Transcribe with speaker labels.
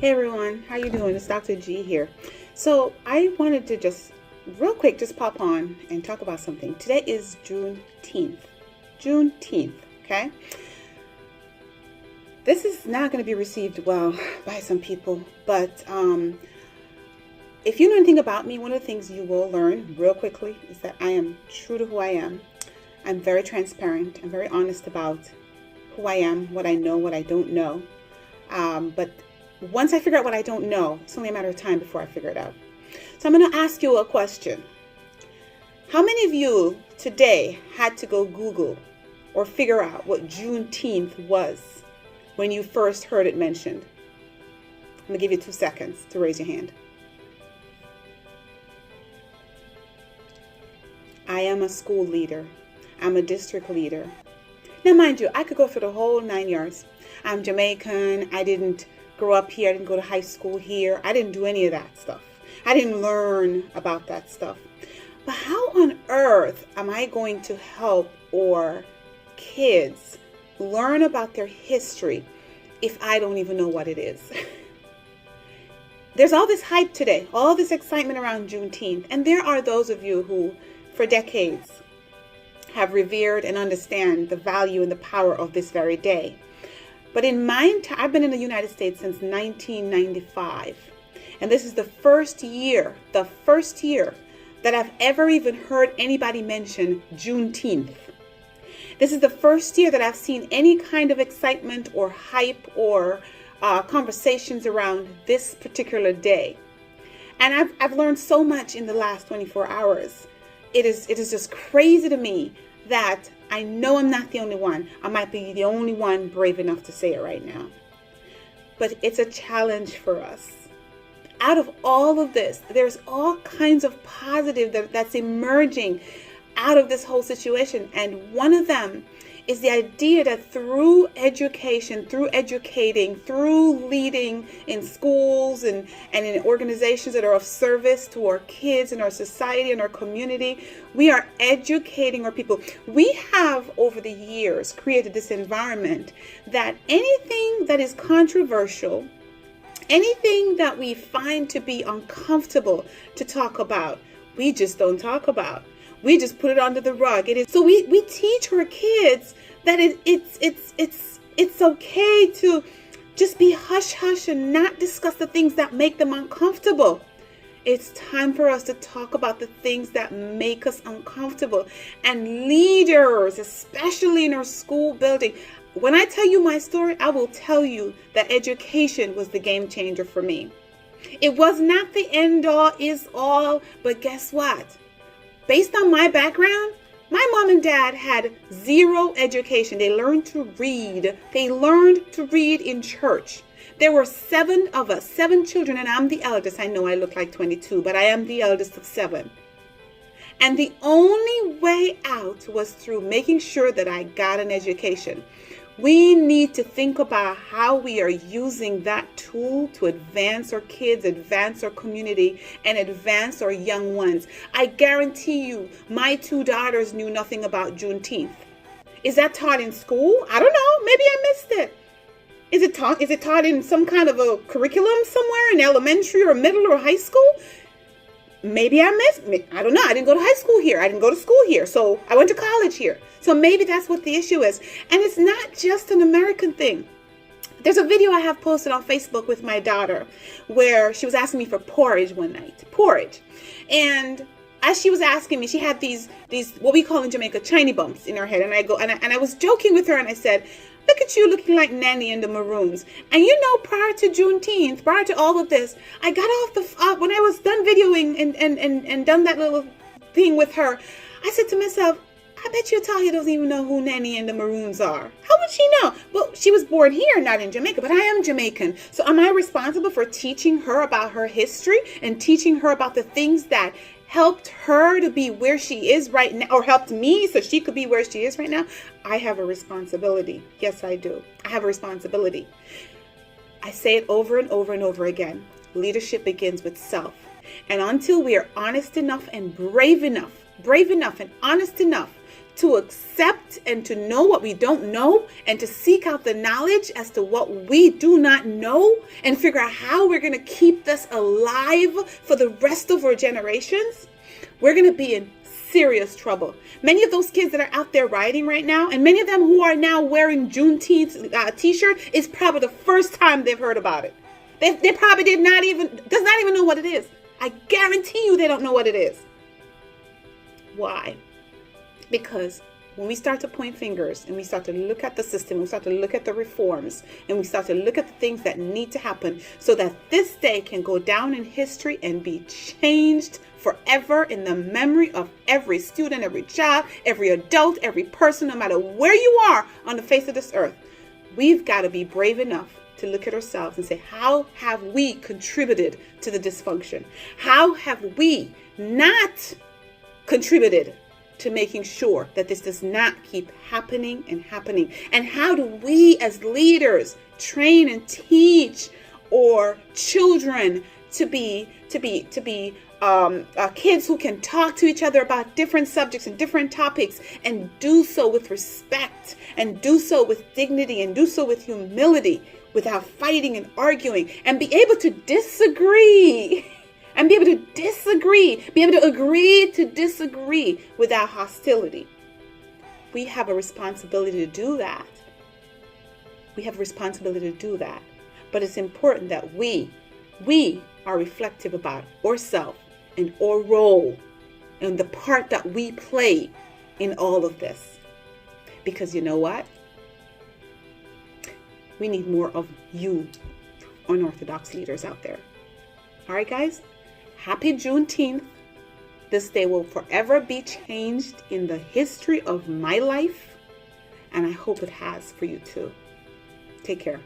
Speaker 1: Hey everyone, how you doing? It's Dr. G here. So I wanted to just real quick just pop on and talk about something. Today is Juneteenth. Juneteenth, okay? This is not going to be received well by some people, but if you know anything about me, one of the things you will learn real quickly is that I am true to who I am. I'm very transparent. I'm very honest about who I am, what I know, what I don't know. But once I figure out what I don't know, it's only a matter of time before I figure it out. So I'm going to ask you a question. How many of you today had to go Google or figure out what Juneteenth was when you first heard it mentioned? I'm going to give you 2 seconds to raise your hand. I am a school leader. I'm a district leader. Now, mind you, I could go for the whole 9 yards. I'm Jamaican. I didn't grow up here. I didn't go to high school here. I didn't do any of that stuff. I didn't learn about that stuff. But how on earth am I going to help or kids learn about their history if I don't even know what it is? There's all this hype today, all this excitement around Juneteenth. And there are those of you who, for decades, have revered and understand the value and the power of this very day. But in my time, I've been in the United States since 1995. And this is the first year that I've ever even heard anybody mention Juneteenth. This is the first year that I've seen any kind of excitement or hype or conversations around this particular day. And I've learned so much in the last 24 hours. It is just crazy to me that I know I'm not the only one. I might be the only one brave enough to say it right now. But it's a challenge for us. Out of all of this, there's all kinds of positive that's emerging out of this whole situation. And one of them is the idea that through education, through educating, through leading in schools and in organizations that are of service to our kids and our society and our community, we are educating our people. We have over the years created this environment that anything that is controversial, anything that we find to be uncomfortable to talk about, we just don't talk about. We just put it under the rug. So we teach our kids that it's okay to just be hush hush and not discuss the things that make them uncomfortable. It's time for us to talk about the things that make us uncomfortable. And leaders, especially in our school building, when I tell you my story, I will tell you that education was the game changer for me. It was not the end all is all, but guess what? Based on my background, my mom and dad had zero education. They learned to read. They learned to read in church. There were 7 of us, 7 children, and I'm the eldest. I know I look like 22, but I am the eldest of 7. And the only way out was through making sure that I got an education. We need to think about how we are using that tool to advance our kids, advance our community, and advance our young ones. I guarantee you, my 2 daughters knew nothing about Juneteenth. Is that taught in school? I don't know. Maybe I missed it. Is it taught in some kind of a curriculum somewhere in elementary or middle or high school? Maybe I missed it. I don't know. I didn't go to high school here. I didn't go to school here. So I went to college here. So maybe that's what the issue is. And it's not just an American thing. There's a video I have posted on Facebook with my daughter where she was asking me for porridge one night. Porridge. And as she was asking me, she had these what we call in Jamaica chiny bumps in her head. And I was joking with her and I said, look at you looking like Nanny in the Maroons. And you know, prior to Juneteenth, prior to all of this, I got off when I was done videoing and done that little thing with her, I said to myself, I bet you Talia doesn't even know who Nanny and the Maroons are. How would she know? Well, she was born here, not in Jamaica, but I am Jamaican. So am I responsible for teaching her about her history and teaching her about the things that helped her to be where she is right now, or helped me so she could be where she is right now? I have a responsibility. Yes, I do. I have a responsibility. I say it over and over and over again. Leadership begins with self. And until we are honest enough and brave enough and honest enough to accept and to know what we don't know, and to seek out the knowledge as to what we do not know, and figure out how we're going to keep this alive for the rest of our generations, we're going to be in serious trouble. Many of those kids that are out there rioting right now, and many of them who are now wearing Juneteenth t-shirt, is probably the first time they've heard about it. They probably does not even know what it is. I guarantee you they don't know what it is. Why? Because when we start to point fingers and we start to look at the system, we start to look at the reforms, and we start to look at the things that need to happen so that this day can go down in history and be changed forever in the memory of every student, every child, every adult, every person, no matter where you are on the face of this earth, we've got to be brave enough to look at ourselves and say, how have we contributed to the dysfunction? How have we not contributed to making sure that this does not keep happening and happening? And how do we as leaders train and teach our children to be kids who can talk to each other about different subjects and different topics, and do so with respect, and do so with dignity, and do so with humility, without fighting and arguing, and be able to disagree, and be able to agree to disagree without hostility. We have a responsibility to do that. But it's important that we are reflective about ourselves and our role and the part that we play in all of this. Because you know what? We need more of you unorthodox leaders out there. All right, guys? Happy Juneteenth. This day will forever be changed in the history of my life, and I hope it has for you too. Take care.